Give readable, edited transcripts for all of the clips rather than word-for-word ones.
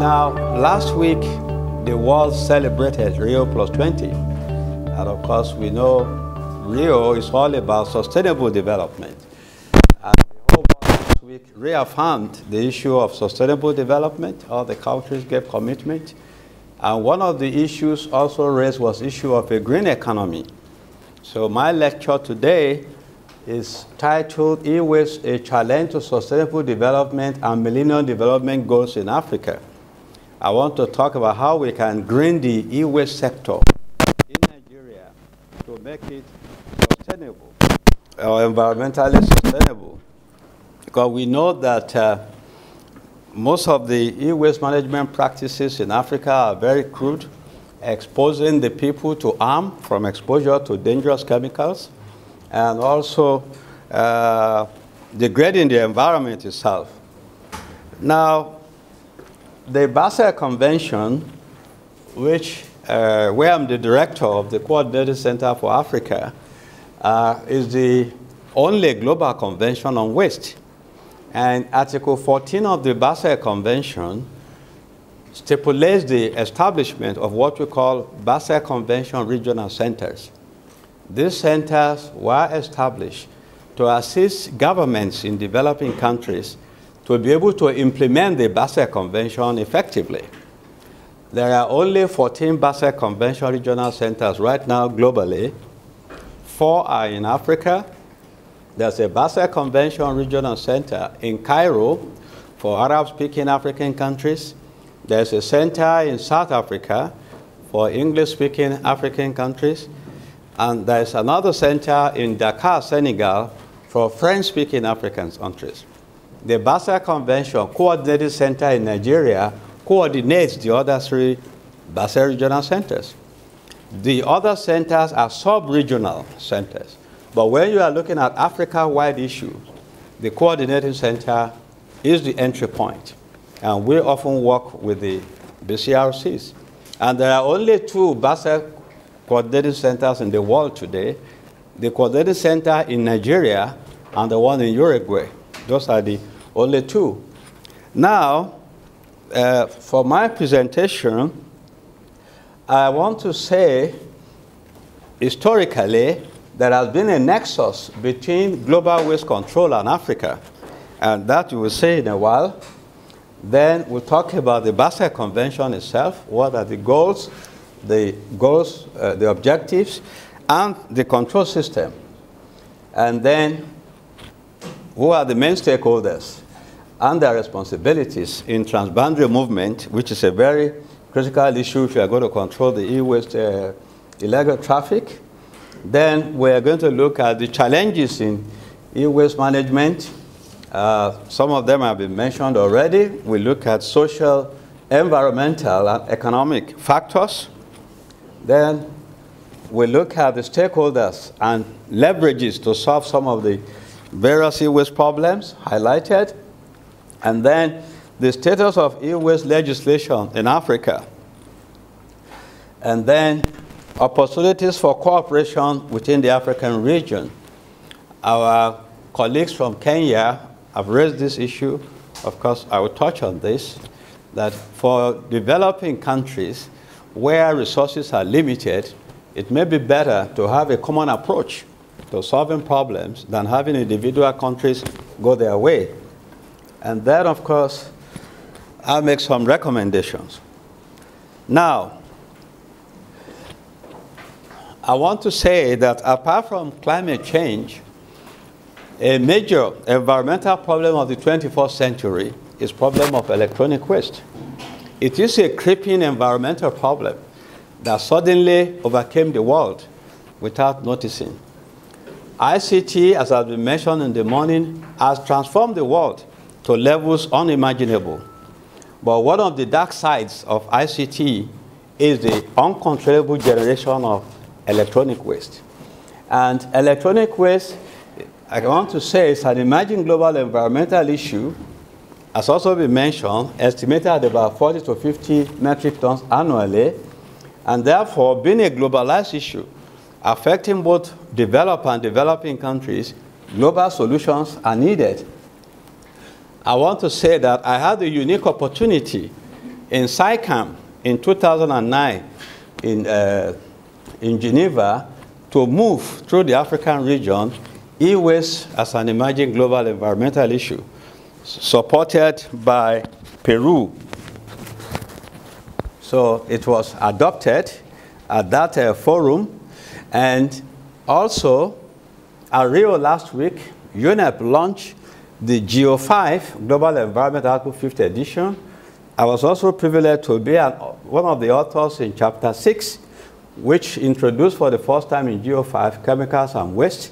Now, last week, the world celebrated Rio +20. And of course, we know Rio is all about sustainable development. And the whole world last week reaffirmed the issue of sustainable development. All the countries gave commitment. And one of the issues also raised was the issue of a green economy. So my lecture today is titled E-Waste, a Challenge to Sustainable Development and Millennium Development Goals in Africa. I want to talk about how we can green the e-waste sector in Nigeria to make it sustainable or environmentally sustainable. Because we know that most of the e-waste management practices in Africa are very crude, exposing the people to harm from exposure to dangerous chemicals, and also degrading the environment itself. Now, the Basel Convention, which where I'm the director of the Coordinating Center for Africa, is the only global convention on waste. And Article 14 of the Basel Convention stipulates the establishment of what we call Basel Convention regional centers. These centers were established to assist governments in developing countries to be able to implement the Basel Convention effectively. There are only 14 Basel Convention regional centers right now globally. 4 are in Africa. There's a Basel Convention regional center in Cairo for Arab-speaking African countries. There's a center in South Africa for English-speaking African countries. And there's another center in Dakar, Senegal, for French-speaking African countries. The Basel Convention Coordinating Center in Nigeria coordinates the other 3 Basel regional centers. The other centers are sub-regional centers. But when you are looking at Africa-wide issues, the Coordinating Center is the entry point. And we often work with the BCRCs. And there are only 2 Basel Coordinating Centers in the world today, the Coordinating Center in Nigeria and the one in Uruguay. Those are the only 2. Now, for my presentation, I want to say, historically, there has been a nexus between global waste control and Africa, and that you will see in a while. Then we'll talk about the Basel Convention itself, what are the goals, the objectives, and the control system. And then who are the main stakeholders and their responsibilities in transboundary movement, which is a very critical issue if you are going to control the e-waste illegal traffic. Then we are going to look at the challenges in e-waste management. Some of them have been mentioned already. We look at social, environmental, and economic factors. Then we look at the stakeholders and leverages to solve some of the various e-waste problems highlighted. And then the status of e-waste legislation in Africa. And then opportunities for cooperation within the African region. Our colleagues from Kenya have raised this issue. Of course, I will touch on this, that for developing countries where resources are limited, it may be better to have a common approach to solving problems than having individual countries go their way. And then, of course, I'll make some recommendations. Now, I want to say that apart from climate change, a major environmental problem of the 21st century is the problem of electronic waste. It is a creeping environmental problem that suddenly overcame the world without noticing. ICT, as has been mentioned in the morning, has transformed the world to levels unimaginable. But one of the dark sides of ICT is the uncontrollable generation of electronic waste. And electronic waste, I want to say, is an emerging global environmental issue, has also been mentioned, estimated at about 40 to 50 metric tons annually, and therefore being a globalized issue affecting both developed and developing countries, global solutions are needed. I want to say that I had a unique opportunity in SICAM in 2009 in Geneva to move through the African region e-waste as an emerging global environmental issue, supported by Peru. So it was adopted at that forum. And also, at Rio last week, UNEP launched the GEO5 Global Environment Article 5th edition. I was also privileged to be one of the authors in Chapter 6, which introduced for the first time in GEO5 chemicals and waste.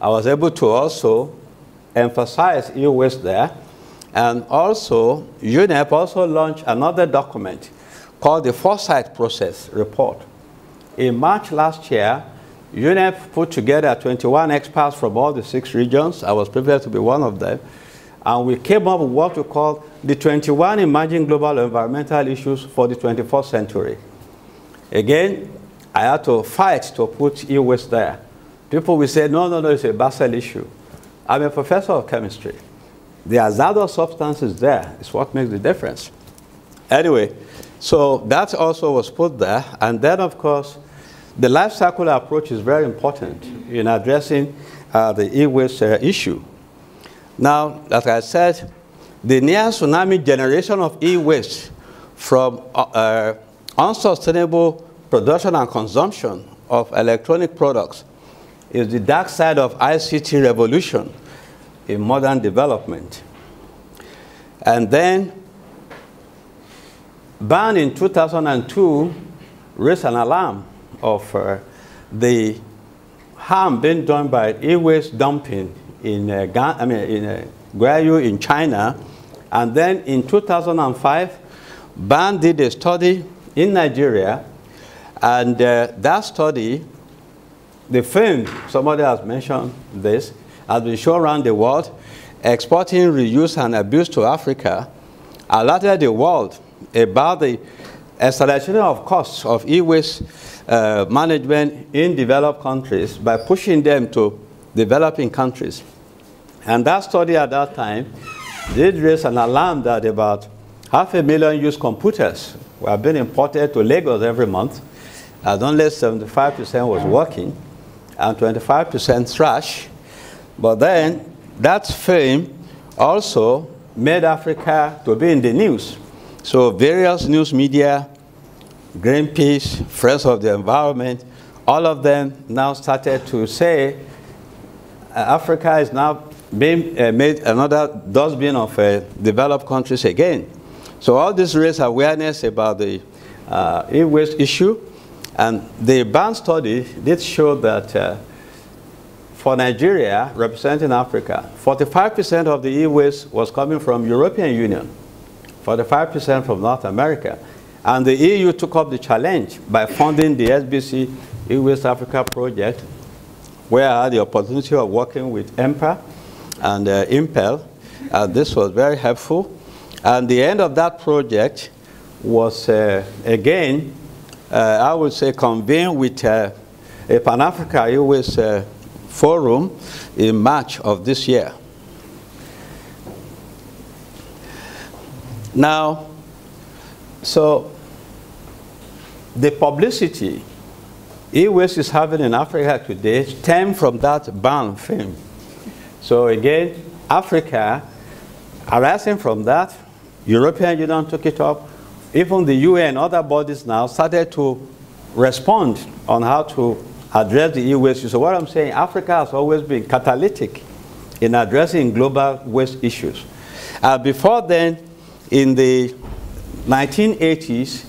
I was able to also emphasize e-waste there. And also, UNEP also launched another document called the Foresight Process Report. In March last year, UNEP put together 21 experts from all the 6 regions. I was privileged to be one of them. And we came up with what we call the 21 emerging global environmental issues for the 21st century. Again, I had to fight to put e-waste there. People will say, no, it's a Basel issue. I'm a professor of chemistry. The hazardous substances there is what makes the difference. Anyway, so that also was put there. And then, of course, the life cycle approach is very important in addressing the e-waste issue. Now, as I said, the near tsunami generation of e-waste from unsustainable production and consumption of electronic products is the dark side of ICT revolution in modern development. And then, ban in 2002 raised an alarm of the harm being done by e-waste dumping in Guayu in China. And then in 2005, ban did a study in Nigeria. And that study, the film, somebody has mentioned this, has been shown around the world, exporting, reuse, and abuse to Africa, alerted the world about the escalation of costs of e-waste management in developed countries by pushing them to developing countries. And that study at that time did raise an alarm that about 500,000 used computers were being imported to Lagos every month, and only 75% was working, and 25% trash. But then that fame also made Africa to be in the news. So various news media, Greenpeace, Friends of the Environment, all of them now started to say Africa is now being made another dustbin of developed countries again. So all this raised awareness about the e-waste issue. And the ban study did show that for Nigeria, representing Africa, 45% of the e-waste was coming from European Union, 45% from North America. And the EU took up the challenge by funding the SBC e-Waste Africa project, where I had the opportunity of working with EMPA and Impel. This was very helpful. And the end of that project was, again, I would say, convened with a Pan-Africa e-Waste forum in March of this year. Now, so the publicity e-waste is having in Africa today stem from that ban film. So again, Africa, arising from that, European Union took it up. Even the UN and other bodies now started to respond on how to address the e-waste. So what I'm saying, Africa has always been catalytic in addressing global waste issues. Before then, in the 1980s,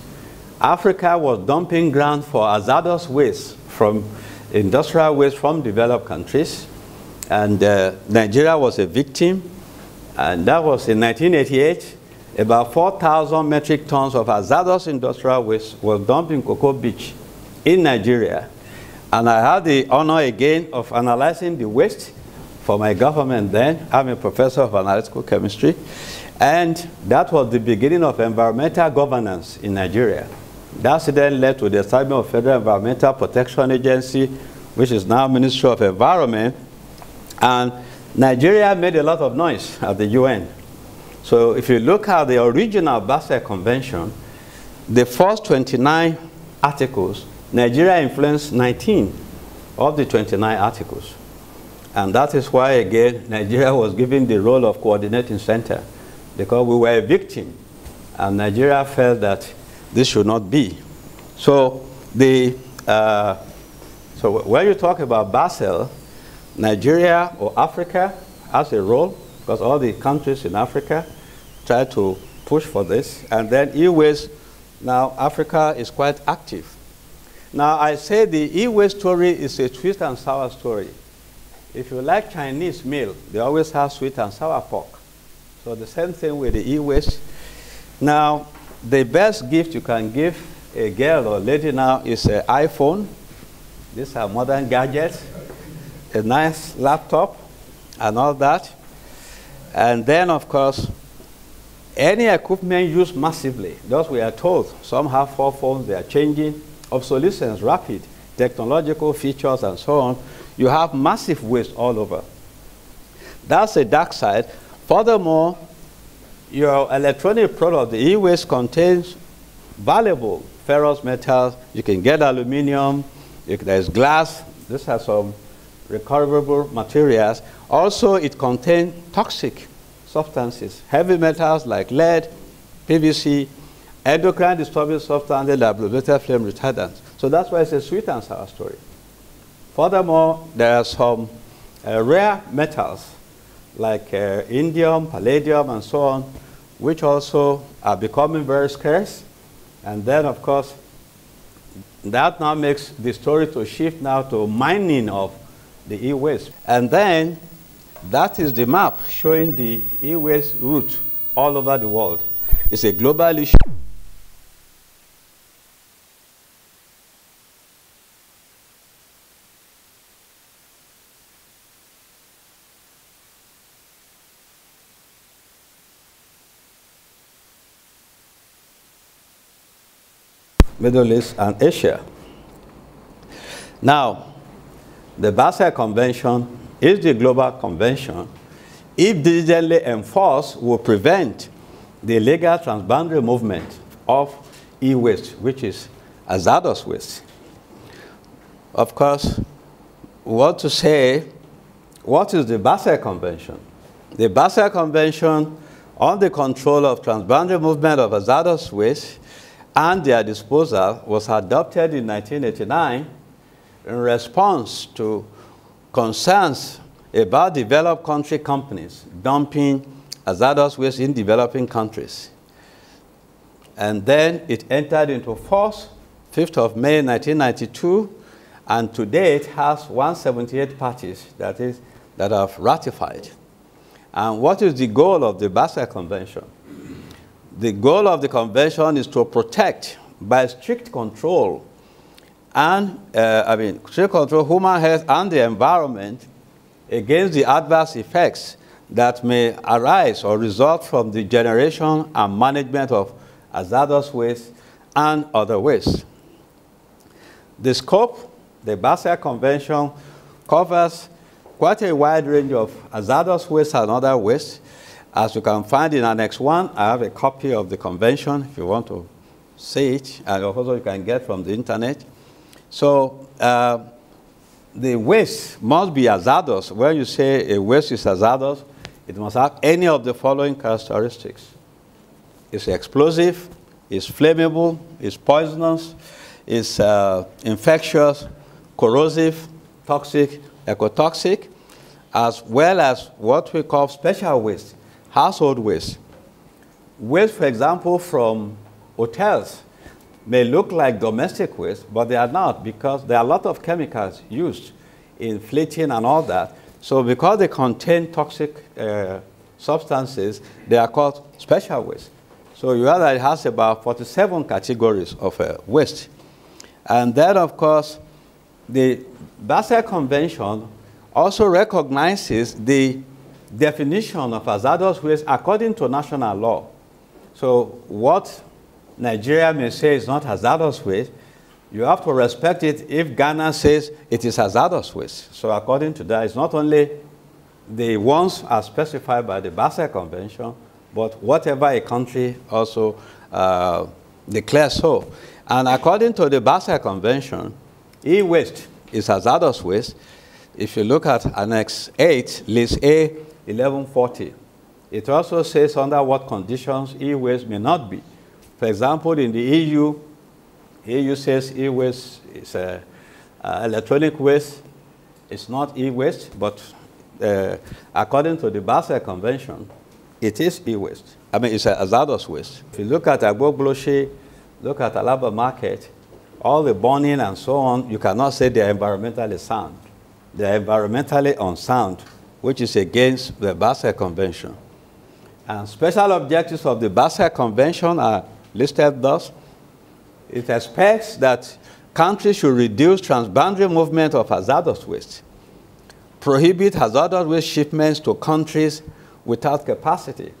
Africa was dumping ground for hazardous waste from industrial waste from developed countries. And Nigeria was a victim. And that was in 1988. About 4,000 metric tons of hazardous industrial waste was dumped in Cocoa Beach in Nigeria. And I had the honor again of analyzing the waste for my government then. I'm a professor of analytical chemistry. And that was the beginning of environmental governance in Nigeria. That then led to the establishment of Federal Environmental Protection Agency, which is now Ministry of Environment. And Nigeria made a lot of noise at the UN. So if you look at the original Basel Convention, the first 29 articles, Nigeria influenced 19 of the 29 articles. And that is why, again, Nigeria was given the role of coordinating center, because we were a victim, and Nigeria felt that this should not be. So, so when you talk about Basel, Nigeria or Africa has a role, because all the countries in Africa try to push for this. And then e-waste, now Africa is quite active. Now I say the e-waste story is a sweet and sour story. If you like Chinese meal, they always have sweet and sour pork. So the same thing with the e-waste. Now, the best gift you can give a girl or lady now is an iPhone. These are modern gadgets, a nice laptop, and all that. And then, of course, any equipment used massively. Thus, we are told, some have 4 phones, they are changing, obsolescence, rapid, technological features, and so on. You have massive waste all over. That's the dark side. Furthermore, your electronic product, the e-waste, contains valuable ferrous metals. You can get aluminum, there's glass. These are some recoverable materials. Also, it contains toxic substances, heavy metals like lead, PVC, endocrine disturbing substances like blue-beta flame retardants. So that's why it's a sweet and sour story. Furthermore, there are some rare metals like indium, palladium, and so on, which also are becoming very scarce. And then, of course, that now makes the story to shift now to mining of the e-waste. And then, that is the map showing the e-waste route all over the world. It's a global issue. Middle East and Asia. Now, the Basel Convention is the global convention. If diligently enforced, will prevent the illegal transboundary movement of e-waste, which is hazardous waste. Of course, we want to say, what is the Basel Convention? The Basel Convention on the control of transboundary movement of hazardous waste and their disposal was adopted in 1989 in response to concerns about developed country companies dumping hazardous waste in developing countries. And then it entered into force 5th of May 1992, and today it has 178 parties that have ratified. And what is the goal of the Basel Convention? The goal of the convention is to protect by strict control and strict control human health and the environment against the adverse effects that may arise or result from the generation and management of hazardous waste and other waste. The scope, the Basel Convention, covers quite a wide range of hazardous waste and other waste. As you can find in Annex 1, I have a copy of the convention if you want to see it, and also you can get from the internet. So the waste must be hazardous. When you say a waste is hazardous, it must have any of the following characteristics. It's explosive, it's flammable, it's poisonous, it's infectious, corrosive, toxic, ecotoxic, as well as what we call special waste. Household waste. Waste, for example, from hotels may look like domestic waste, but they are not, because there are a lot of chemicals used in fleeting and all that. So because they contain toxic substances, they are called special waste. So you know that it has about 47 categories of waste. And then, of course, the Basel Convention also recognizes the definition of hazardous waste according to national law. So what Nigeria may say is not hazardous waste, you have to respect it if Ghana says it is hazardous waste. So according to that, it's not only the ones are specified by the Basel Convention, but whatever a country also declare so. And according to the Basel Convention, e-waste is hazardous waste. If you look at Annex 8, List A, 1140, it also says under what conditions e-waste may not be. For example, in the EU says e-waste is electronic waste. It's not e-waste, but according to the Basel Convention, it is e-waste. I mean, it's a hazardous waste. If you look at Agbogbloshe, look at Alaba Market, all the burning and so on, you cannot say they are environmentally sound. They are environmentally unsound, which is against the Basel Convention. And special objectives of the Basel Convention are listed thus. It expects that countries should reduce transboundary movement of hazardous waste, prohibit hazardous waste shipments to countries without capacity.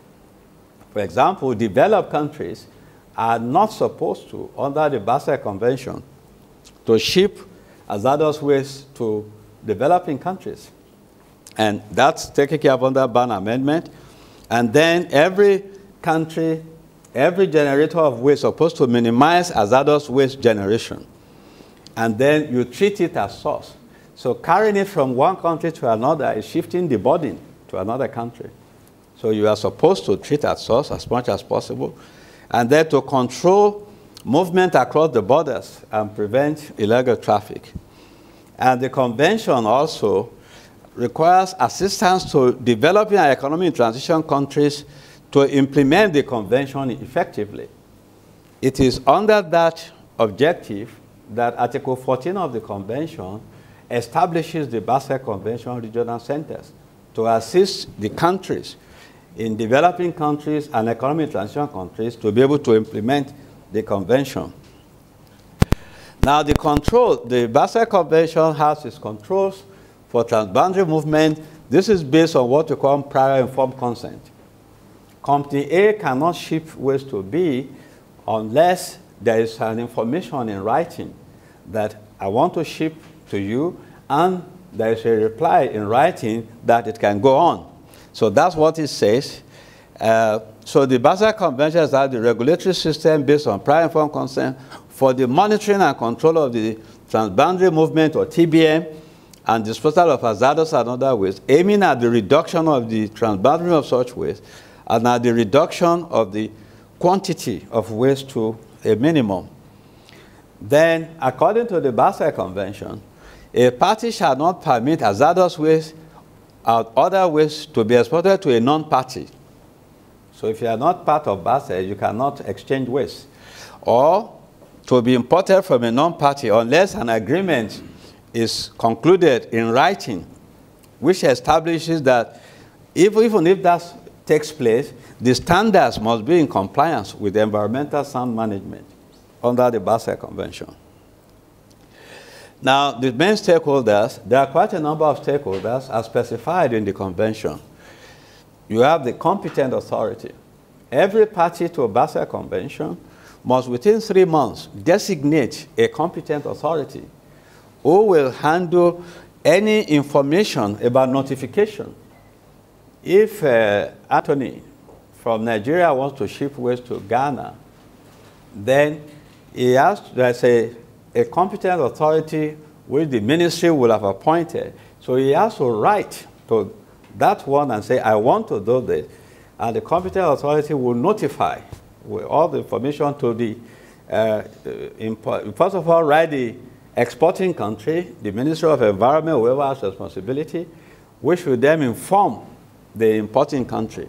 For example, developed countries are not supposed to, under the Basel Convention, to ship hazardous waste to developing countries. And that's taken care of under Ban Amendment. And then every country, every generator of waste is supposed to minimize hazardous waste generation. And then you treat it as source. So carrying it from one country to another is shifting the burden to another country. So you are supposed to treat at source as much as possible. And then to control movement across the borders and prevent illegal traffic. And the convention also requires assistance to developing and economic transition countries to implement the convention effectively. It is under that objective that Article 14 of the convention establishes the Basel Convention regional centers to assist the countries in developing countries and economic transition countries to be able to implement the convention. Now the Basel Convention has its controls for transboundary movement. This is based on what we call prior informed consent. Company A cannot ship waste to B unless there is an information in writing that I want to ship to you, and there is a reply in writing that it can go on. So that's what it says. So the Basel Convention has the regulatory system based on prior informed consent for the monitoring and control of the transboundary movement, or TBM, and disposal of hazardous and other waste, aiming at the reduction of the transboundary of such waste and at the reduction of the quantity of waste to a minimum. Then, according to the Basel Convention, a party shall not permit hazardous waste or other waste to be exported to a non-party. So if you are not part of Basel, you cannot exchange waste. Or to be imported from a non-party unless an agreement is concluded in writing, which establishes that even if that takes place, the standards must be in compliance with environmental sound management under the Basel Convention. Now, the main stakeholders, there are quite a number of stakeholders as specified in the convention. You have the competent authority. Every party to a Basel Convention must within 3 months designate a competent authority who will handle any information about notification. If Anthony from Nigeria wants to ship waste to Ghana, then he has, there's a competent authority which the ministry will have appointed. So he has to write to that one and say, I want to do this. And the competent authority will notify with all the information to the, first of all, write the exporting country, the Ministry of Environment, whoever has responsibility, which will then inform the importing country.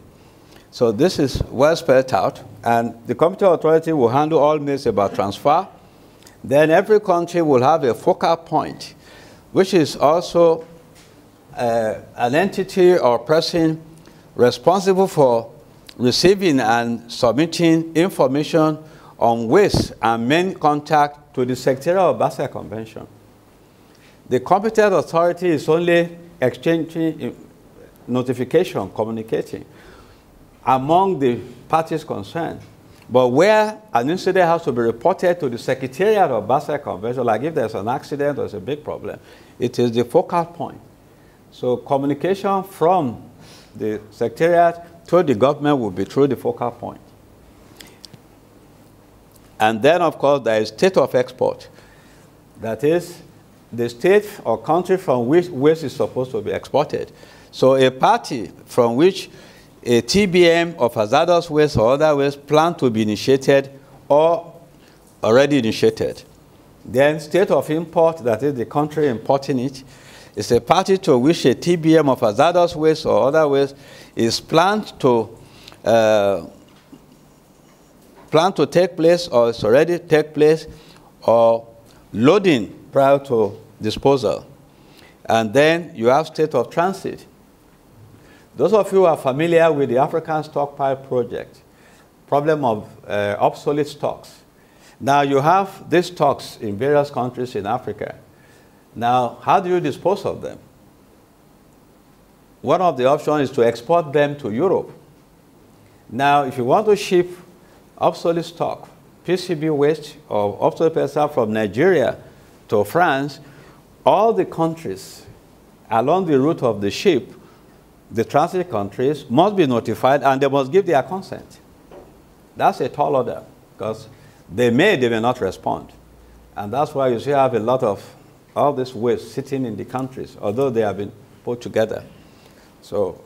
So this is well spelled out, and the competent authority will handle all matters about transfer. Then every country will have a focal point, which is also an entity or person responsible for receiving and submitting information on waste and main contact to the Secretariat of Basel Convention. The competent authority is only exchanging notification, communicating among the parties concerned. But where an incident has to be reported to the Secretariat of Basel Convention, like if there's an accident or there's a big problem, it is the focal point. So communication from the Secretariat to the government will be through the focal point. And then, of course, there is state of export. That is, the state or country from which waste is supposed to be exported. So a party from which a TBM of hazardous waste or other waste planned to be initiated or already initiated. Then state of import, that is the country importing it, is a party to which a TBM of hazardous waste or other waste is planned to take place or is already take place, or loading prior to disposal. And then you have state of transit. Those of you who are familiar with the African Stockpile Project, problem of obsolete stocks. Now you have these stocks in various countries in Africa. Now, how do you dispose of them? One of the options is to export them to Europe. Now, if you want to ship obsolete stock, PCB waste or obsolete material from Nigeria to France, all the countries along the route of the ship, the transit countries, must be notified and they must give their consent. That's a tall order because they may not respond. And that's why you see have a lot of all this waste sitting in the countries, although they have been put together. So,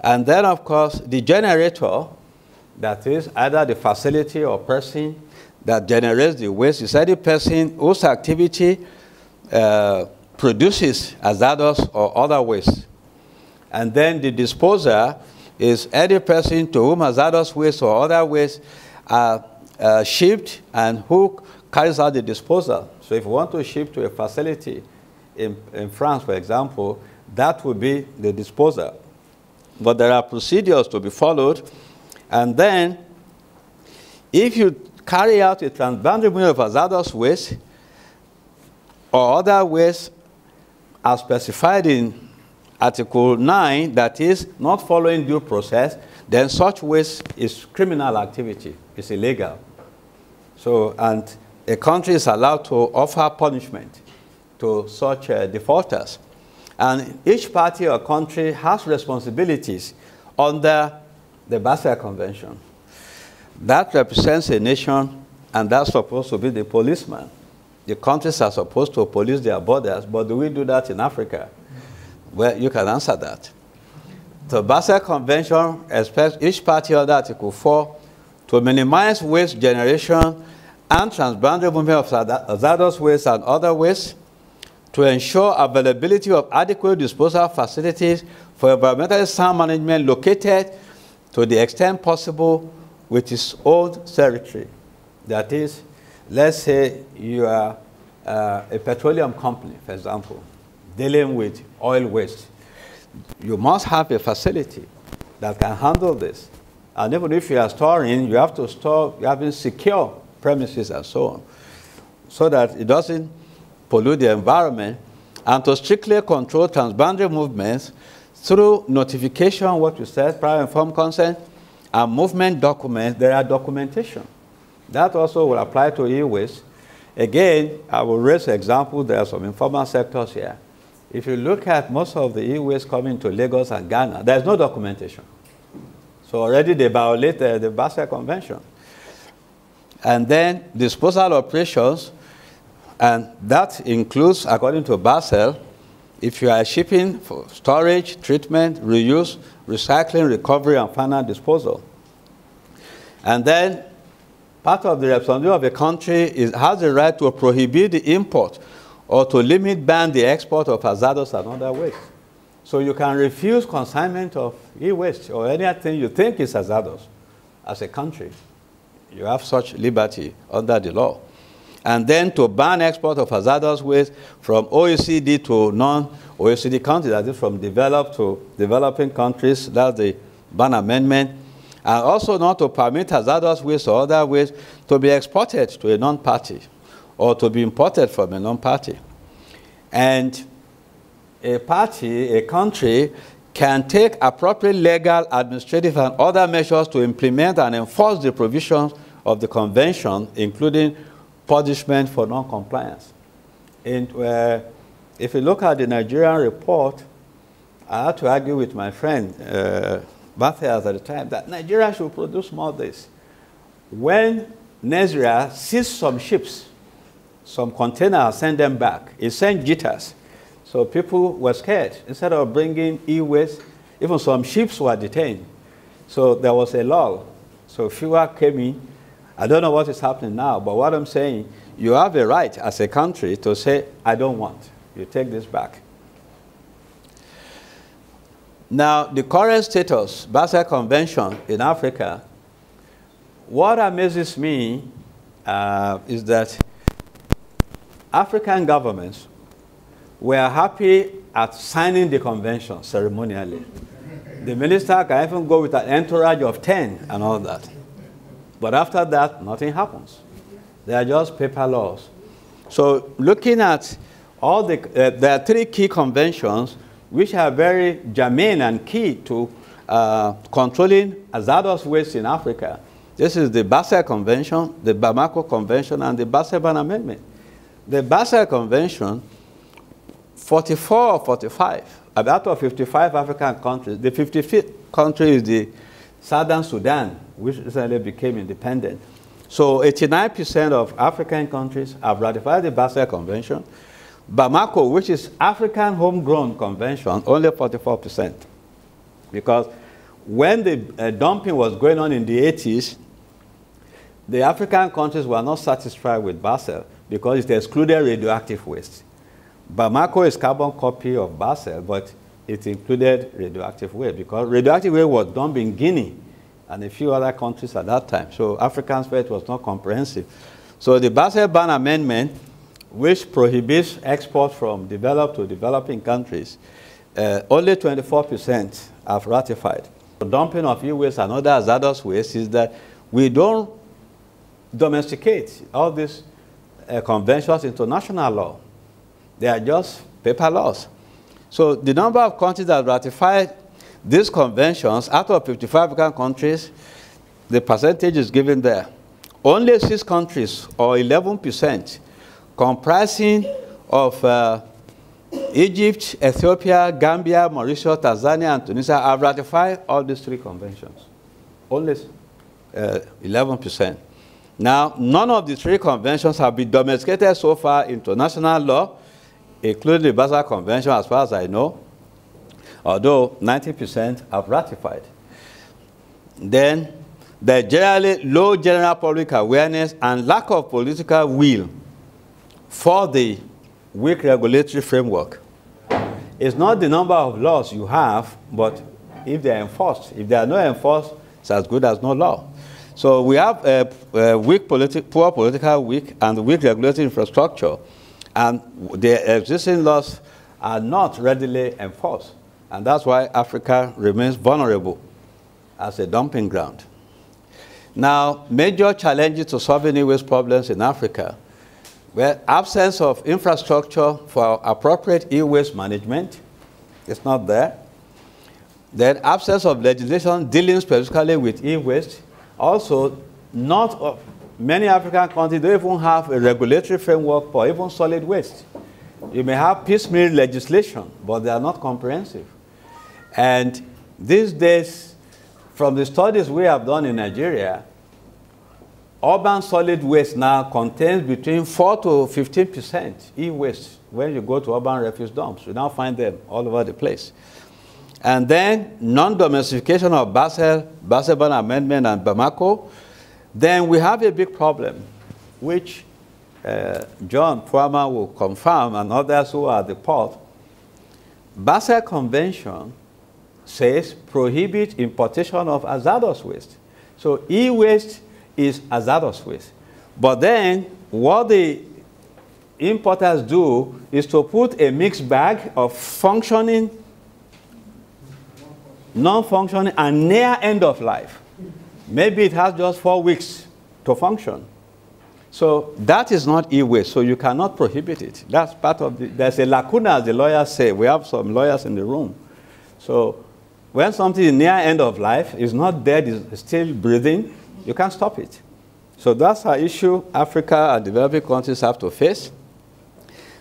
and then of course, the generator, that is either the facility or person that generates the waste, is any person whose activity produces hazardous or other waste. And then the disposer is any person to whom hazardous waste or other waste are shipped and who carries out the disposal. So if you want to ship to a facility in France, for example, that would be the disposer. But there are procedures to be followed. And then, if you carry out a transboundary movement of hazardous waste or other waste as specified in Article 9, that is, not following due process, then such waste is criminal activity. It's illegal. So, and a country is allowed to offer punishment to such defaulters. And each party or country has responsibilities under the Basel Convention. That represents a nation, and that's supposed to be the policeman. The countries are supposed to police their borders, but do we do that in Africa? Well, you can answer that. The Basel Convention expects each party under Article 4 to minimize waste generation and transboundary movement of hazardous waste and other waste, to ensure availability of adequate disposal facilities for environmentally sound management located to the extent possible with its own territory. That is, let's say you are a petroleum company, for example, dealing with oil waste. You must have a facility that can handle this. And even if you are storing, you have to store, you have to secure premises and so on, so that it doesn't pollute the environment, and to strictly control transboundary movements through notification, what you said, prior informed consent, and movement documents. There are documentation. That also will apply to e-waste. Again, I will raise examples. There are some informal sectors here. If you look at most of the e-waste coming to Lagos and Ghana, there's no documentation. So already they violate the Basel Convention. And then disposal operations, and that includes, according to Basel, if you are shipping for storage, treatment, reuse, recycling, recovery, and final disposal. And then part of the responsibility of a country has the right to prohibit the import or to limit, ban the export of hazardous and other waste. So you can refuse consignment of e-waste or anything you think is hazardous as a country. You have such liberty under the law. And then to ban export of hazardous waste from OECD to non-OECD countries, that is from developed to developing countries, that's the ban amendment. And also not to permit hazardous waste or other waste to be exported to a non-party or to be imported from a non-party. And a party, a country, can take appropriate legal, administrative, and other measures to implement and enforce the provisions of the convention, including punishment for non-compliance. And if you look at the Nigerian report, I had to argue with my friend, Matthias at the time, that Nigeria should produce more of this. When Nigeria seized some ships, some containers, sent them back. It sent jitters. So people were scared. Instead of bringing e-waste, even some ships were detained. So there was a lull. So fewer came in. I don't know what is happening now, but what I'm saying, you have a right as a country to say, I don't want. You take this back. Now, the current status, Basel Convention in Africa, what amazes me is that African governments were happy at signing the convention ceremonially. The minister can even go with an entourage of 10 and all that. But after that, nothing happens. They are just paper laws. So looking at all there are 3 key conventions which are very germane and key to controlling hazardous waste in Africa. This is the Basel Convention, the Bamako Convention, and the Basel Amendment. The Basel Convention, 44 or 45, out of 55 African countries, the 55th country is the Southern Sudan, which recently became independent. So 89% of African countries have ratified the Basel Convention. Bamako, which is African homegrown convention, only 44%. Because when the dumping was going on in the 80s, the African countries were not satisfied with Basel because it excluded radioactive waste. Bamako is carbon copy of Basel, but it included radioactive waste because radioactive waste was dumped in Guinea and a few other countries at that time. So African waste was not comprehensive. So the Basel Ban Amendment, which prohibits export from developed to developing countries, only 24% have ratified. The dumping of e-waste and other hazardous waste is that we don't domesticate all these conventions into national law. They are just paper laws. So the number of countries that ratified these conventions, out of 55 African countries, the percentage is given there. Only 6 countries, or 11%, comprising of Egypt, Ethiopia, Gambia, Mauritius, Tanzania, and Tunisia have ratified all these 3 conventions. Only 11%. Now, none of the 3 conventions have been domesticated so far into national law, including the Basel Convention, as far as I know, although 90% have ratified. Then, there's generally low general public awareness and lack of political will for the weak regulatory framework. It's not the number of laws you have, but if they are enforced. If they are not enforced, it's as good as no law. So we have a poor political weak and weak regulatory infrastructure, and the existing laws are not readily enforced. And that's why Africa remains vulnerable as a dumping ground. Now, major challenges to solving e-waste problems in Africa: well, absence of infrastructure for appropriate e-waste management is not there. Then absence of legislation dealing specifically with e-waste. Also, many African countries don't even have a regulatory framework for even solid waste. You may have piecemeal legislation, but they are not comprehensive. And these days, from the studies we have done in Nigeria, urban solid waste now contains between 4 to 15% e-waste. When you go to urban refuse dumps, you now find them all over the place. And then non-domestication of Basel Ban Amendment, and Bamako. Then we have a big problem, which John Puama will confirm, and others who are at the port. Basel Convention says prohibit importation of hazardous waste. So e-waste is hazardous waste. But then what the importers do is to put a mixed bag of functioning, non-functioning, and near end of life. Maybe it has just 4 weeks to function. So that is not e-waste, so you cannot prohibit it. That's part of there's a lacuna, as the lawyers say. We have some lawyers in the room. So when something is near end of life, is not dead, is still breathing, you can't stop it. So that's our issue Africa and developing countries have to face.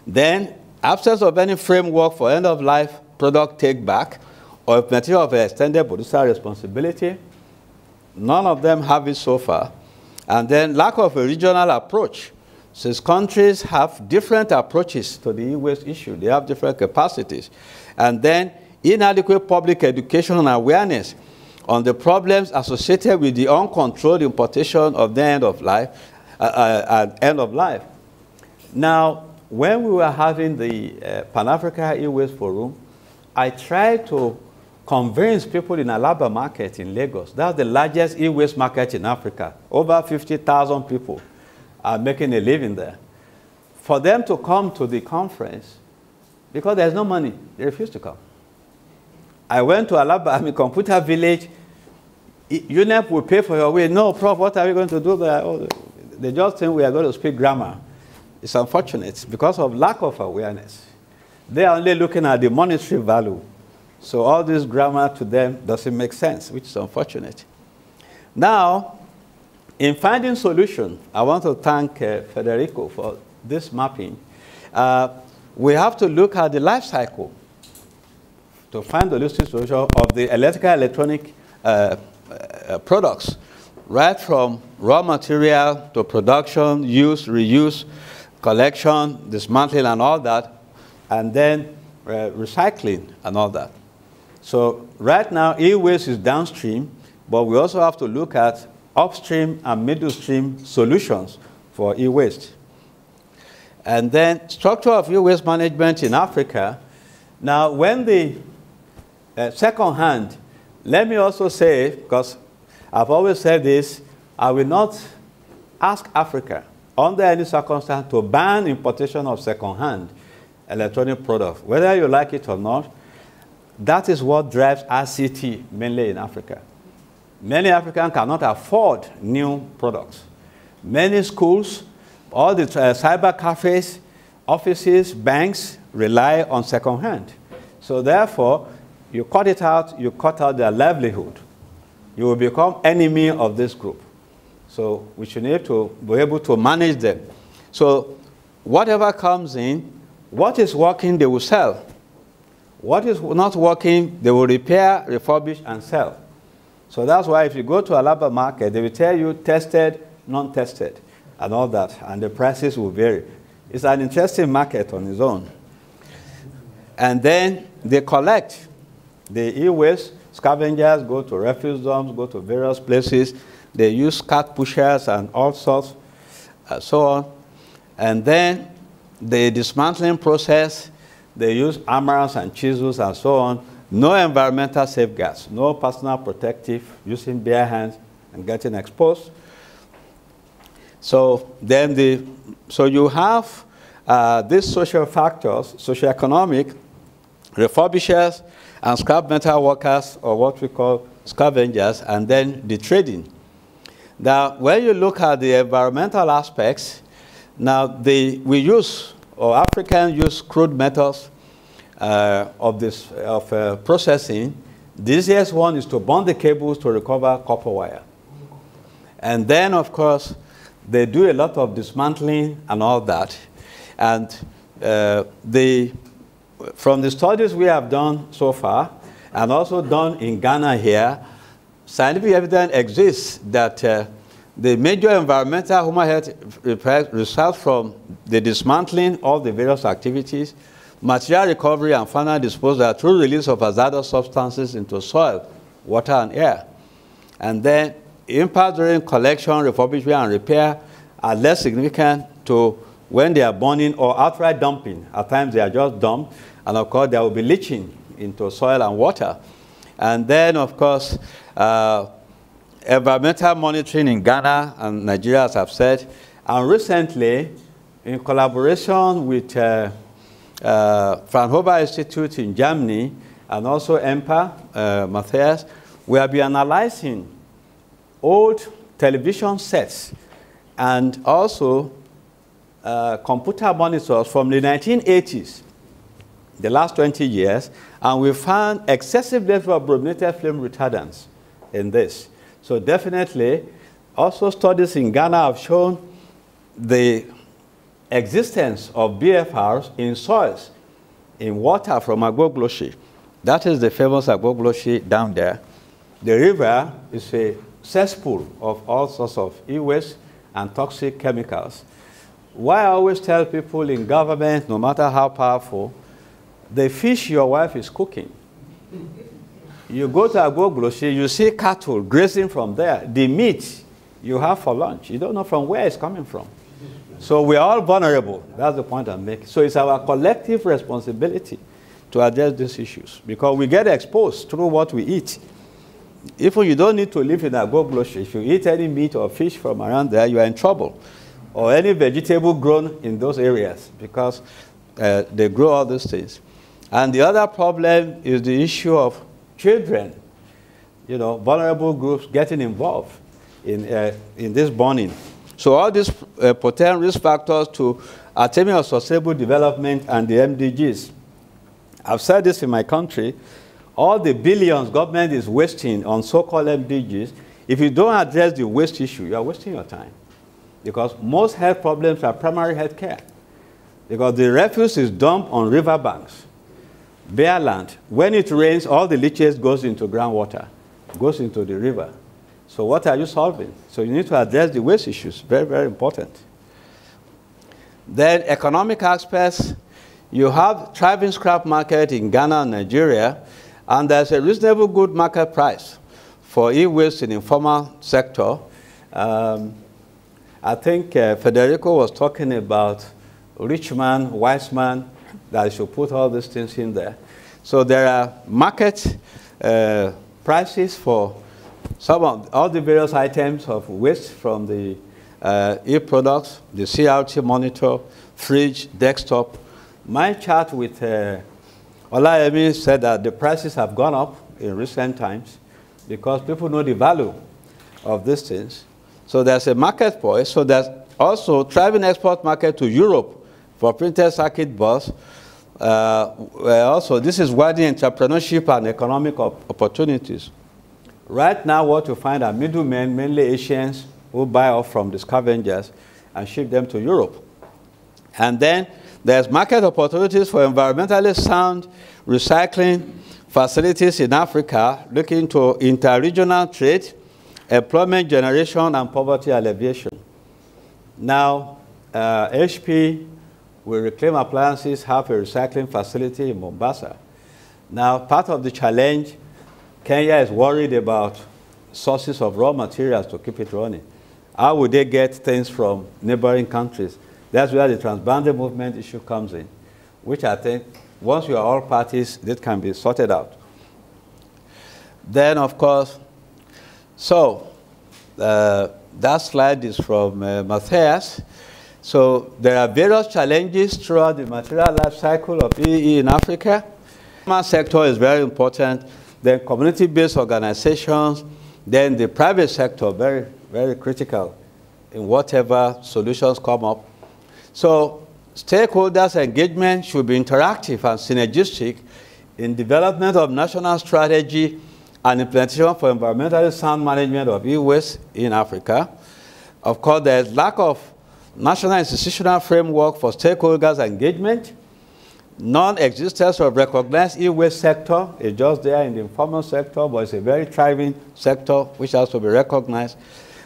Then, absence of any framework for end-of-life product take-back or implementation of extended producer responsibility. None of them have it so far. And then lack of a regional approach. Since countries have different approaches to the e-waste issue, they have different capacities. And then inadequate public education and awareness on the problems associated with the uncontrolled importation of the end of life. Now, when we were having the Pan-Africa E-Waste Forum, I tried to convince people in Alaba market in Lagos. That's the largest e-waste market in Africa. Over 50,000 people are making a living there. For them to come to the conference, because there's no money, they refuse to come. I went to Alaba, Computer Village. UNEP will pay for your way. No, Prof, what are we going to do there? Oh, they just think we are going to speak grammar. It's unfortunate because of lack of awareness. They are only looking at the monetary value. So all this grammar to them doesn't make sense, which is unfortunate. Now, in finding solution, I want to thank Federico for this mapping. We have to look at the life cycle to find the holistic solution of the electrical electronic products, right from raw material to production, use, reuse, collection, dismantling and all that, and then recycling and all that. So right now, e-waste is downstream, but we also have to look at upstream and middle stream solutions for e-waste. And then structure of e-waste management in Africa. Now, when the second hand, let me also say, because I've always said this, I will not ask Africa under any circumstance to ban importation of second-hand electronic products, whether you like it or not. That is what drives RCT mainly in Africa. Many Africans cannot afford new products. Many schools, all the cyber cafes, offices, banks rely on second-hand. So therefore, you cut it out, you cut out their livelihood. You will become enemy of this group. So we should need to be able to manage them. So whatever comes in, what is working, they will sell. What is not working, they will repair, refurbish, and sell. So that's why if you go to Alaba market, they will tell you tested, non-tested, and all that, and the prices will vary. It's an interesting market on its own. And then they collect the e-waste. Scavengers go to refuse dumps, go to various places. They use cart pushers and all sorts, so on. And then the dismantling process, they use hammers and chisels and so on. No environmental safeguards, no personal protective, using bare hands and getting exposed. So then so you have these social factors, socioeconomic, refurbishers, and scrap metal workers, or what we call scavengers, and then the trading. Now, when you look at the environmental aspects, now we use, or Africans use crude methods of processing. The easiest one is to burn the cables to recover copper wire. And then, of course, they do a lot of dismantling and all that. And from the studies we have done so far, and also done in Ghana here, scientific evidence exists that the major environmental human health results from the dismantling of the various activities, material recovery, and final disposal through release of hazardous substances into soil, water, and air. And then impact during collection, refurbishment, and repair are less significant to when they are burning or outright dumping. At times they are just dumped, and of course there will be leaching into soil and water. And then, of course, environmental monitoring in Ghana and Nigeria, as I've said. And recently, in collaboration with Fraunhofer Institute in Germany and also EMPA, Matthias, we have been analyzing old television sets and also computer monitors from the 1980s, the last 20 years, and we found excessive level of brominated flame retardants in this. So definitely, also studies in Ghana have shown the existence of BFRs in soils, in water from Agbogloshi. That is the famous Agbogloshi down there. The river is a cesspool of all sorts of e-waste, and toxic chemicals. Why I always tell people in government, no matter how powerful, the fish your wife is cooking. You go to Agogloshi, you see cattle grazing from there. The meat you have for lunch, you don't know from where it's coming from. So we're all vulnerable. That's the point I'm making. So it's our collective responsibility to address these issues because we get exposed through what we eat. If you don't need to live in Agogloshi, if you eat any meat or fish from around there, you are in trouble. Or any vegetable grown in those areas because they grow all these things. And the other problem is the issue of children, vulnerable groups getting involved in this burning. So all these potent risk factors to attaining of sustainable development and the MDGs. I've said this in my country, all the billions government is wasting on so-called MDGs, if you don't address the waste issue, you are wasting your time. Because most health problems are primary health care. Because the refuse is dumped on riverbanks, bare land. When it rains, all the leachate goes into groundwater, goes into the river. So what are you solving? So you need to address the waste issues, very, very important. Then economic aspects, you have thriving scrap market in Ghana and Nigeria, and there's a reasonable good market price for e-waste in the informal sector. I think Federico was talking about rich man, wise man, that should put all these things in there. So there are market prices for all the various items of waste from the e-products, the CRT monitor, fridge, desktop. My chat with Oladele said that the prices have gone up in recent times because people know the value of these things. So there's a market for it. So there's also thriving export market to Europe for printed circuit boards. Also, this is widening entrepreneurship and economic opportunities. Right now, what you find are middlemen, mainly Asians, who buy off from the scavengers and ship them to Europe. And then there's market opportunities for environmentally sound recycling facilities in Africa, looking to inter-regional trade, employment generation, and poverty alleviation. Now, HP will reclaim appliances, have a recycling facility in Mombasa. Now, part of the challenge, Kenya is worried about sources of raw materials to keep it running. How would they get things from neighboring countries? That's where the transboundary movement issue comes in, which I think once you are all parties, that can be sorted out. Then, of course, so that slide is from Matthias. So there are various challenges throughout the material life cycle of EE in Africa. The farmer sector is very important. Then community-based organizations. Then the private sector, very, very critical in whatever solutions come up. So stakeholders' engagement should be interactive and synergistic in development of national strategy and implementation for environmentally sound management of e-waste in Africa. Of course, there is lack of national institutional framework for stakeholders' engagement. Non-existence of recognized e-waste sector is just there in the informal sector, but it's a very thriving sector which has to be recognized.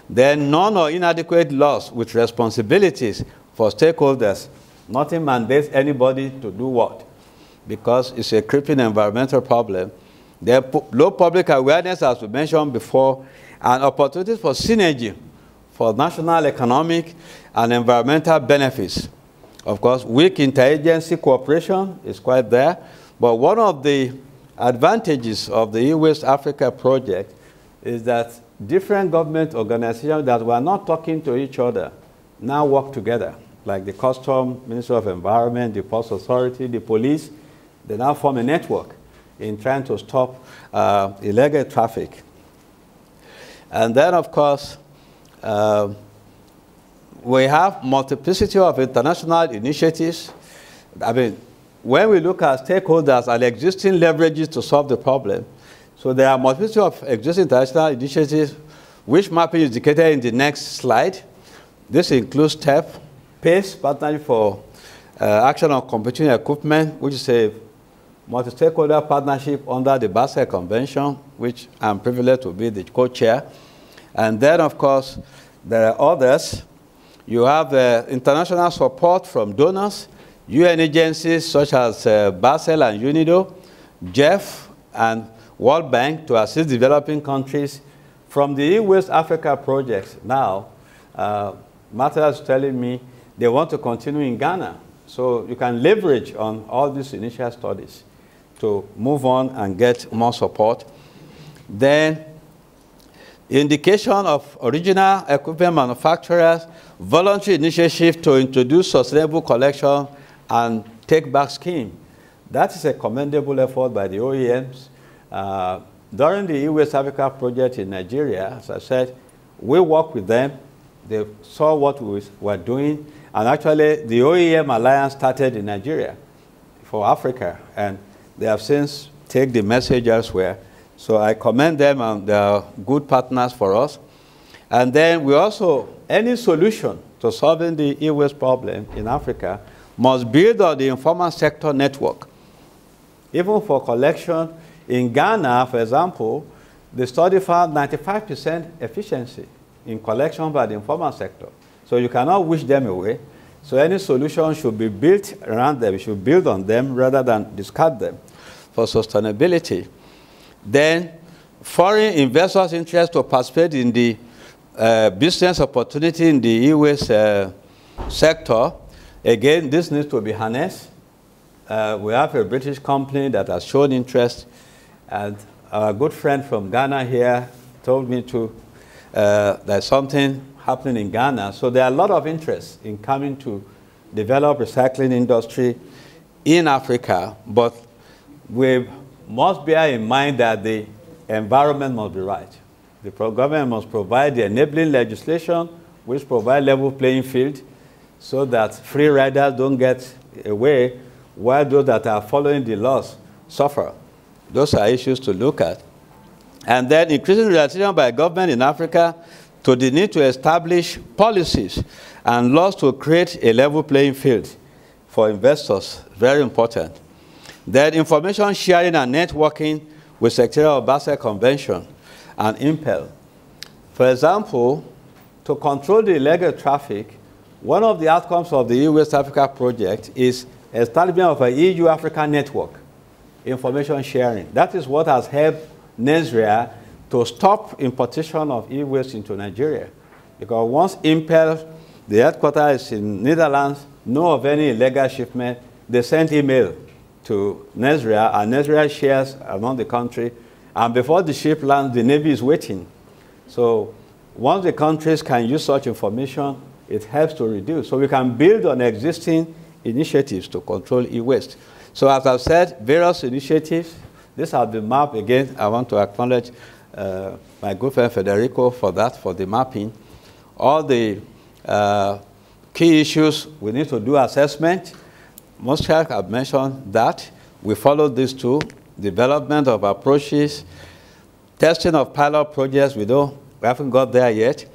Then none or inadequate laws with responsibilities for stakeholders. Nothing mandates anybody to do what, because it's a creeping environmental problem. There are low public awareness, as we mentioned before, and opportunities for synergy for national economic and environmental benefits. Of course, weak interagency cooperation is quite there, but one of the advantages of the e-Waste Africa project is that different government organizations that were not talking to each other now work together, like the Custom, Ministry of Environment, the Post Authority, the police. They now form a network in trying to stop illegal traffic. And then, of course, we have multiplicity of international initiatives. I mean, when we look at stakeholders and existing leverages to solve the problem, so there are multiplicity of existing international initiatives, which mapping is indicated in the next slide. This includes STEP, PACE, Partnership for Action on Computing Equipment, which is a multi-stakeholder partnership under the Basel Convention, which I'm privileged to be the co-chair. And then, of course, there are others. You have international support from donors, UN agencies such as Basel and UNIDO, JEF, and World Bank to assist developing countries. From the E-Waste Africa project now, Martha is telling me they want to continue in Ghana. So you can leverage on all these initial studies to move on and get more support. Then indication of original equipment manufacturers, voluntary initiative to introduce sustainable collection and take-back scheme. That is a commendable effort by the OEMs. During the E-Waste Africa project in Nigeria, as I said, we worked with them. They saw what we were doing. And actually, the OEM Alliance started in Nigeria for Africa. And they have since taken the message elsewhere. So I commend them, and they are good partners for us. And then we also, any solution to solving the e-waste problem in Africa must build on the informal sector network. Even for collection, in Ghana, for example, the study found 95% efficiency in collection by the informal sector. So you cannot wish them away. So any solution should be built around them. You should build on them rather than discard them for sustainability. Then foreign investors' interest to participate in the business opportunity in the e-waste sector. Again, this needs to be harnessed. We have a British company that has shown interest, and our good friend from Ghana here told me there's something happening in Ghana. So there are a lot of interest in coming to develop recycling industry in Africa, but we must bear in mind that the environment must be right. The government must provide the enabling legislation which provide level playing field so that free riders don't get away while those that are following the laws suffer. Those are issues to look at. And then increasing realization by government in Africa to the need to establish policies and laws to create a level playing field for investors, very important. Then information sharing and networking with Secretariat of Basel Convention and Impel. For example, to control the illegal traffic, one of the outcomes of the E-Waste Africa project is establishment of an EU-Africa network, information sharing. That is what has helped Nigeria to stop importation of e-waste into Nigeria. Because once Impel, the headquarters is in Netherlands, know of any illegal shipment, they send email to Nigeria, and Nigeria shares among the country. And before the ship lands, the Navy is waiting. So once the countries can use such information, it helps to reduce. So we can build on existing initiatives to control e-waste. So as I've said, various initiatives. This has been mapped. Again, I want to acknowledge my good friend Federico for that, for the mapping. All the key issues, we need to do assessment. Most have mentioned that. We follow these two, development of approaches, testing of pilot projects, we haven't got there yet.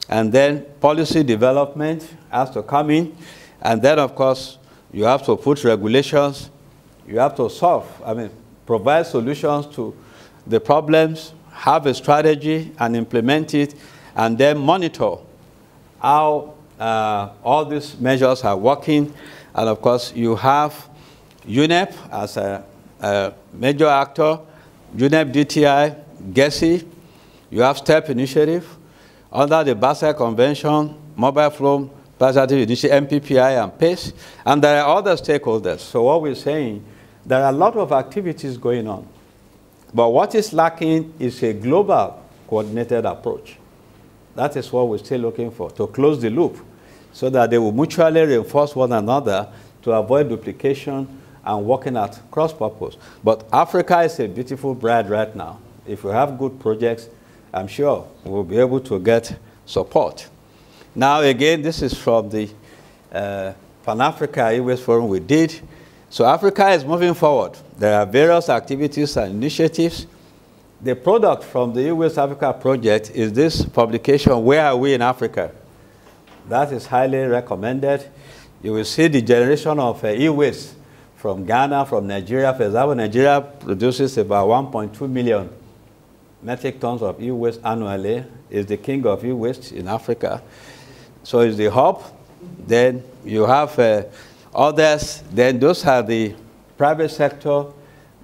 And then policy development has to come in. And then, of course, you have to put regulations. You have to provide solutions to the problems, have a strategy and implement it, and then monitor how all these measures are working. And of course, you have UNEP as a major actor, UNEP DTI, GESI, you have STEP initiative, under the Basel Convention, Mobile Flow Positive Initiative, MPPI and PACE, and there are other stakeholders. So what we're saying, there are a lot of activities going on. But what is lacking is a global coordinated approach. That is what we're still looking for, to close the loop, so that they will mutually reinforce one another to avoid duplication and working at cross-purpose. But Africa is a beautiful bride right now. If we have good projects, I'm sure we'll be able to get support. Now, again, this is from the Pan-Africa E-Waste Forum we did. So Africa is moving forward. There are various activities and initiatives. The product from the E-Waste Africa project is this publication, Where Are We in Africa? That is highly recommended. You will see the generation of e-waste from Ghana, from Nigeria. For example, Nigeria produces about 1.2 million metric tons of e-waste annually, is the king of e-waste in Africa. So it's the hub. Then you have others. Then those are the private sector,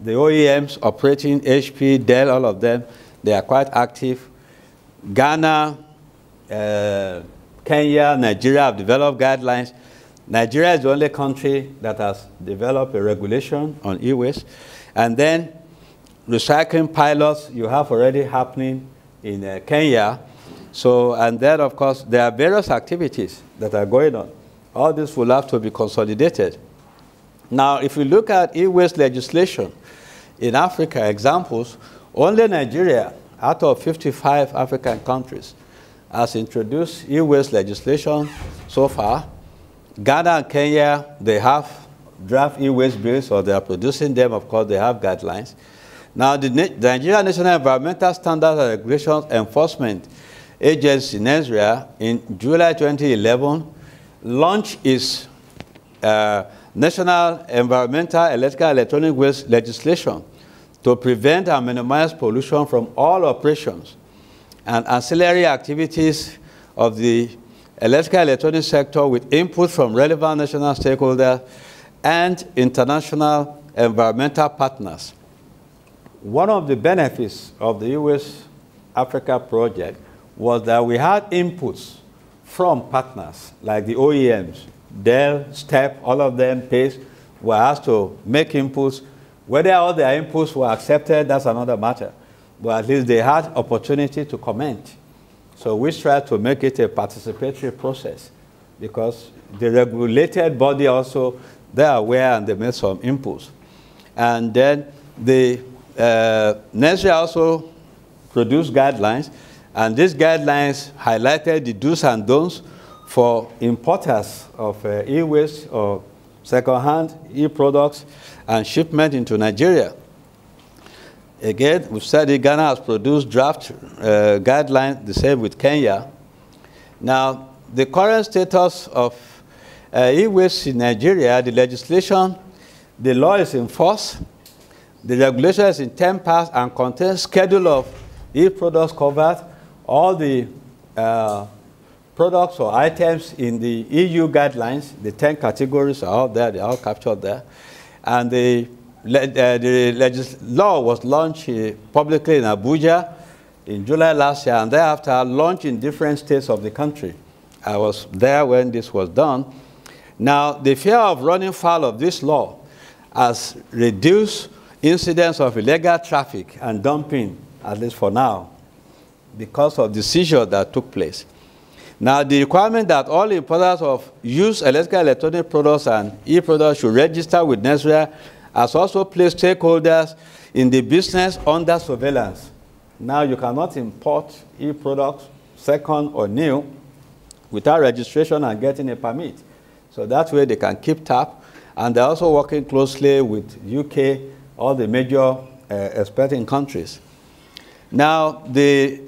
the OEMs operating, HP, Dell, all of them. They are quite active. Ghana, Kenya, Nigeria have developed guidelines. Nigeria is the only country that has developed a regulation on e-waste. And then recycling pilots you have already happening in Kenya. So, and then of course, there are various activities that are going on. All this will have to be consolidated. Now, if you look at e-waste legislation in Africa, examples, only Nigeria, out of 55 African countries, has introduced e-waste legislation so far. Ghana and Kenya, they have draft e-waste bills, or they are producing them. Of course, they have guidelines. Now, the Nigerian National Environmental Standards and Regulations Enforcement Agency, NESRA, in July 2011, launched its National Environmental Electrical and Electronic Waste legislation to prevent and minimize pollution from all operations and ancillary activities of the electrical and electronic sector with input from relevant national stakeholders and international environmental partners. One of the benefits of the US Africa project was that we had inputs from partners like the OEMs, Dell, STEP, all of them, PACE, were asked to make inputs. Whether all their inputs were accepted, that's another matter. But at least they had opportunity to comment. So we tried to make it a participatory process because the regulated body also, they are aware and they made some inputs. And then the NESRA also produced guidelines, and these guidelines highlighted the do's and don'ts for importers of e-waste or second-hand e-products and shipment into Nigeria. Again, we've said that Ghana has produced draft guidelines, the same with Kenya. Now, the current status of e-waste in Nigeria, the legislation, the law is in force. The regulation is in 10 parts and contains schedule of e-products covered. All the products or items in the EU guidelines, the 10 categories are all there, they're all captured there. And the law was launched publicly in Abuja in July last year, and thereafter launched in different states of the country. I was there when this was done. Now, the fear of running foul of this law has reduced incidents of illegal traffic and dumping, at least for now, because of the seizure that took place. Now, the requirement that all importers of used electrical electronic products and e-products should register with NESRA has also placed stakeholders in the business under surveillance. Now, you cannot import e-products, second or new, without registration and getting a permit. So that way they can keep tab. And they're also working closely with UK, all the major exporting countries. Now, the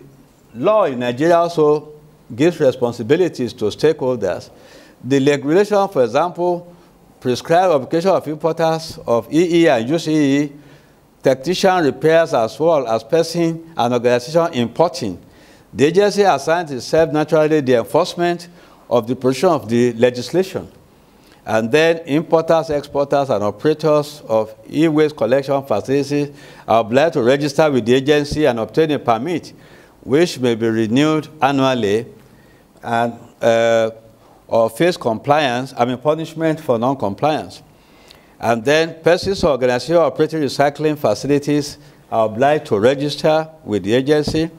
law in Nigeria also gives responsibilities to stakeholders. The regulation, for example, prescribe application of importers of EE and UCE, technician repairs as well as person and organization importing. The agency assigns itself naturally the enforcement of the provision of the legislation. And then importers, exporters, and operators of e-waste collection facilities are obliged to register with the agency and obtain a permit, which may be renewed annually, and or face punishment for non-compliance. And then persons or organizations operating recycling facilities are obliged to register with the agency.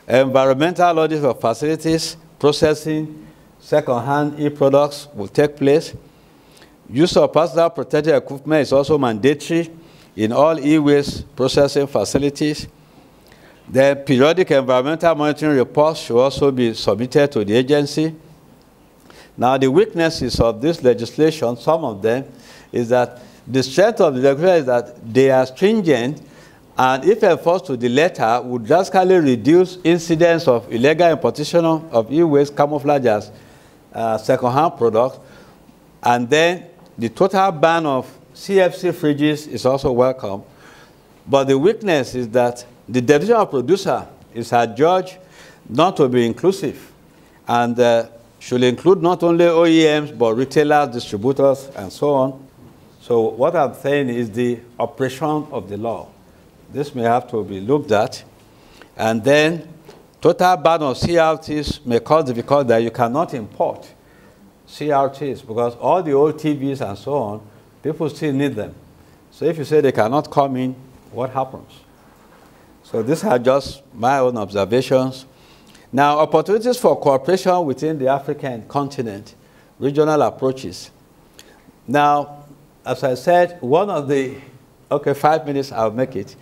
Environmental audits of facilities processing second-hand e-products will take place. Use of personal protective equipment is also mandatory in all e-waste processing facilities. The periodic environmental monitoring reports should also be submitted to the agency. Now, the weaknesses of this legislation, some of them, is that the strength of the regulation is that they are stringent, and if enforced to the letter, would drastically reduce incidents of illegal importation of e-waste camouflage as second-hand products. And then the total ban of CFC fridges is also welcome. But the weakness is that the definition of producer is adjudged not to be inclusive and should include not only OEMs, but retailers, distributors, and so on. So what I'm saying is the operation of the law. This may have to be looked at. And then total ban of CRTs may cause difficulty that you cannot import CRTs because all the old TVs and so on, people still need them. So if you say they cannot come in, what happens? So these are just my own observations. Now, opportunities for cooperation within the African continent, regional approaches. Now, as I said, one of the, okay, 5 minutes, I'll make it.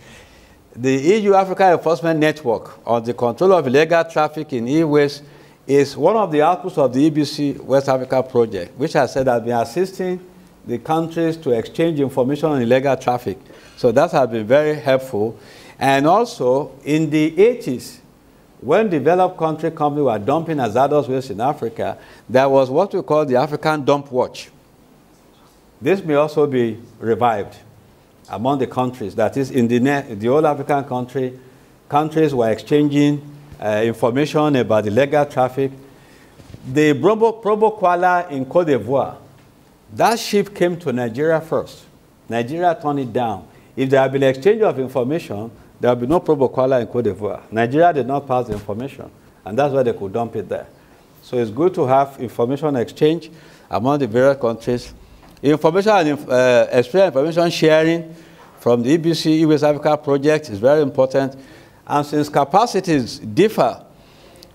The EU-Africa Enforcement Network on the control of illegal traffic in e-waste is one of the outputs of the EBC West Africa project, which I said has been assisting the countries to exchange information on illegal traffic. So that has been very helpful. And also, in the 80s, when developed country companies were dumping hazardous waste in Africa, there was what we call the African Dump Watch. This may also be revived among the countries. That is, in the whole African countries were exchanging information about illegal traffic. The Probo Kuala in Cote d'Ivoire, that ship came to Nigeria first. Nigeria turned it down. If there had been exchange of information, there would be no Probo Kuala in Cote d'Ivoire. Nigeria did not pass the information, and that's why they could dump it there. So it's good to have information exchange among the various countries. Information and information sharing from the EBC West Africa project is very important. And since capacities differ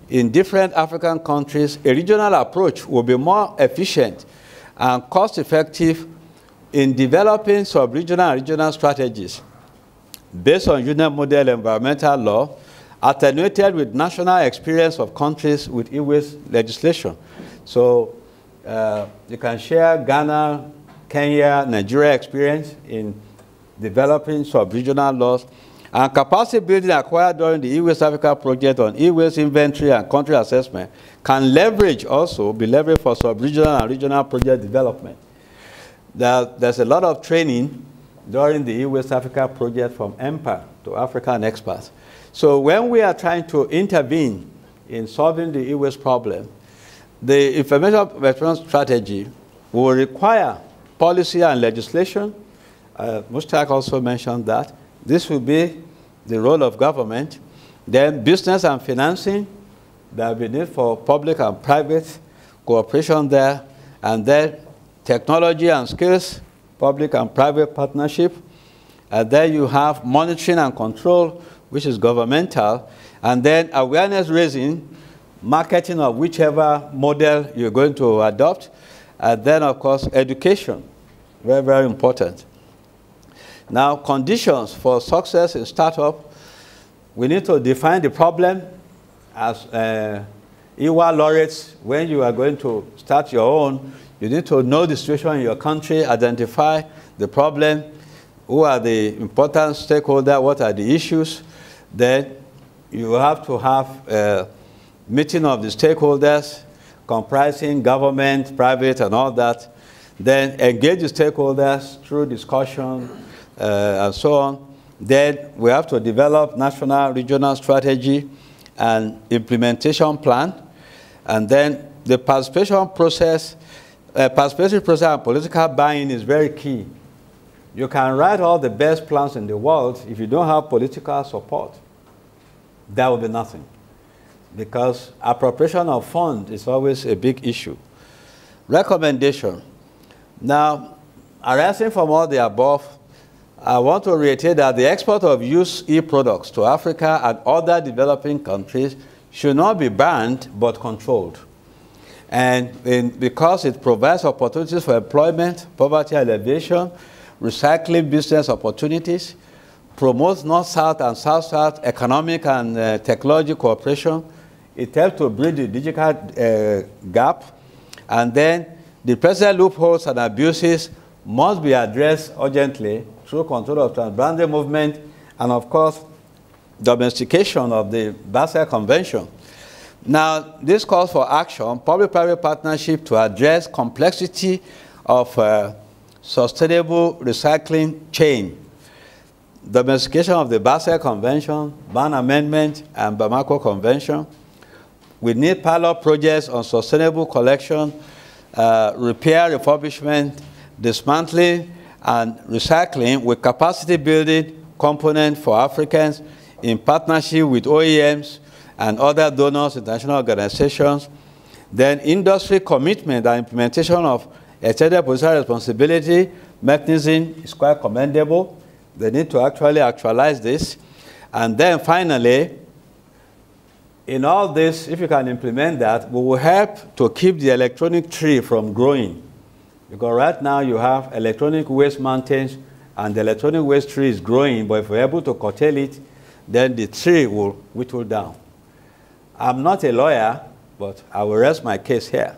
in different African countries, a regional approach will be more efficient and cost-effective in developing sub-regional and regional strategies based on union model environmental law, attenuated with national experience of countries with e-waste legislation. So you can share Ghana, Kenya, Nigeria experience in developing sub-regional laws, and capacity building acquired during the e-waste Africa project on e-waste inventory and country assessment can be leveraged for sub-regional and regional project development. There's a lot of training during the e-waste Africa project from EMPA to African experts. So when we are trying to intervene in solving the e-waste problem, the information response strategy will require policy and legislation. Mushtaq also mentioned that. This will be the role of government. Then business and financing, there will be need for public and private cooperation there. And then technology and skills, public and private partnership. And then you have monitoring and control, which is governmental. And then awareness raising, marketing of whichever model you're going to adopt. And then, of course, education, very, very important. Now, conditions for success in startup, we need to define the problem as EWA laureates. When you are going to start your own, you need to know the situation in your country, identify the problem, who are the important stakeholders, what are the issues. Then you have to have a meeting of the stakeholders comprising government, private, and all that. Then engage the stakeholders through discussion and so on. Then we have to develop national, regional strategy and implementation plan. And then the participation process and political buy-in is very key. You can write all the best plans in the world. If you don't have political support, there will be nothing. Because appropriation of funds is always a big issue. Recommendation. Now, arising from all the above, I want to reiterate that the export of used e-products to Africa and other developing countries should not be banned, but controlled. And because it provides opportunities for employment, poverty alleviation, recycling business opportunities, promotes North-South and South-South economic and technology cooperation. It helps to bridge the digital gap. And then the present loopholes and abuses must be addressed urgently through control of transboundary movement and, of course, domestication of the Basel Convention. Now, this calls for action, public-private partnership to address complexity of sustainable recycling chain, domestication of the Basel Convention, Ban Amendment, and Bamako Convention, We need pilot projects on sustainable collection, repair, refurbishment, dismantling, and recycling with capacity building component for Africans in partnership with OEMs and other donors, international organizations. Then industry commitment and implementation of extended producer responsibility mechanism is quite commendable. They need to actually actualize this. And then finally, in all this, if you can implement that, we will help to keep the electronic tree from growing. Because right now you have electronic waste mountains and the electronic waste tree is growing, but if we're able to curtail it, then the tree will whittle down. I'm not a lawyer, but I will rest my case here.